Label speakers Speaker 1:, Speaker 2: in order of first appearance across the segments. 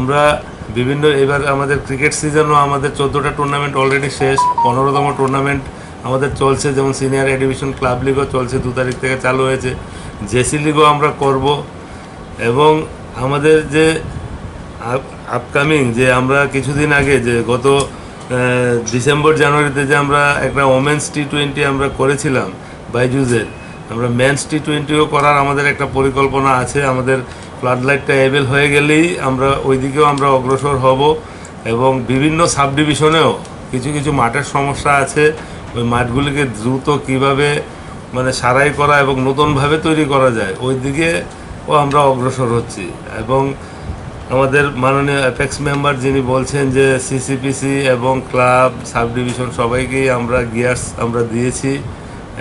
Speaker 1: আমরা বিভিন্ন এবার আমাদের ক্রিকেট সিজনও আমাদের 14টা টুর্নামেন্ট অলরেডি শেষ, 15তম টুর্নামেন্ট আমাদের চলছে, যেমন সিনিয়র এ ডিভিশন ক্লাব লিগও চলছে, 2 তারিখ থেকে চালু হয়েছে, জেসি লিগও আমরা করব। এবং আমাদের যে আপকামিং যে আমরা কিছুদিন আগে যে গত ডিসেম্বর জানুয়ারিতে যে আমরা একটা ওমেন্স T20 আমরা করেছিলাম বাইজুজের, আমরা মেন্স T20ও করার আমাদের একটা পরিকল্পনা আছে। আমাদের ফ্লাড লাইটটা অ্যাভেল হয়ে গেলেই আমরা ওই দিকেও আমরা অগ্রসর হব। এবং বিভিন্ন সাব ডিভিশনেও কিছু কিছু মাঠের সমস্যা আছে, ওই মাঠগুলিকে দ্রুত কিভাবে মানে সারাই করা এবং নতুনভাবে তৈরি করা যায় ওই দিকেও আমরা অগ্রসর হচ্ছি। এবং আমাদের মাননীয় অ্যাপেক্স মেম্বার যিনি বলছেন যে সিসিপিসি এবং ক্লাব সাব ডিভিশন সবাইকেই আমরা গিয়ার্স আমরা দিয়েছি।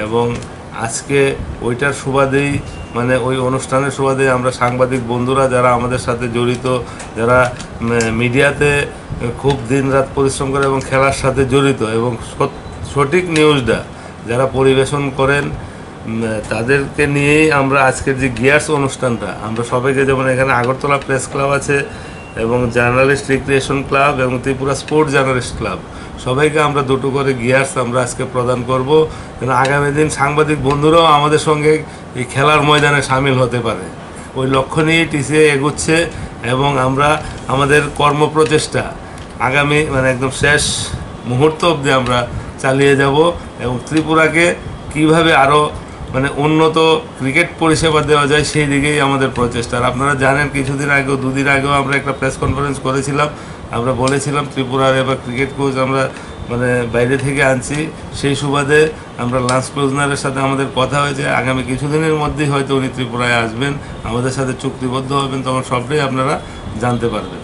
Speaker 1: এবং আজকে ওইটার সুবাদেই মানে ওই অনুষ্ঠানের সুবাদে আমরা সাংবাদিক বন্ধুরা যারা আমাদের সাথে জড়িত, যারা মিডিয়াতে খুব দিনরাত পরিশ্রম করে এবং খেলার সাথে জড়িত এবং সঠিক নিউজটা যারা পরিবেশন করেন, তাদেরকে নিয়েই আমরা আজকের যে গিয়ার্স অনুষ্ঠানটা আমরা সবাইকে, যেমন এখানে আগরতলা প্রেস ক্লাব আছে এবং জার্নালিস্ট রিক্রিয়েশন ক্লাব এবং ত্রিপুরা স্পোর্টস জার্নালিস্ট ক্লাব, সবাইকে আমরা 2টো করে গিয়ার্স আমরা আজকে প্রদান করব, যেন আগামী দিন সাংবাদিক বন্ধুরাও আমাদের সঙ্গে এই খেলার ময়দানে সামিল হতে পারে। ওই লক্ষ্য নিয়েই টিসিএ এগোচ্ছে এবং আমরা আমাদের কর্মপ্রচেষ্টা আগামী মানে একদম শেষ মুহূর্ত অবধি আমরা চালিয়ে যাব এবং ত্রিপুরাকে কীভাবে আরও মানে উন্নত ক্রিকেট পরিষেবা দেওয়া যায় সেই দিকেই আমাদের প্রচেষ্টা। আর আপনারা জানেন কিছুদিন আগেও 2 দিন আগেও আমরা একটা প্রেস কনফারেন্স করেছিলাম, আমরা বলেছিলাম ত্রিপুরার এবার ক্রিকেট কোচ আমরা মানে বাইরে থেকে আনছি। সেই সুবাদে আমরা লান্স ক্লোজনারের সাথে আমাদের কথা হয়েছে, আগামী কিছুদিনের মধ্যেই হয়তো উনি ত্রিপুরায় আসবেন, আমাদের সাথে চুক্তিবদ্ধ হবেন, তখন সবটাই আপনারা জানতে পারবেন।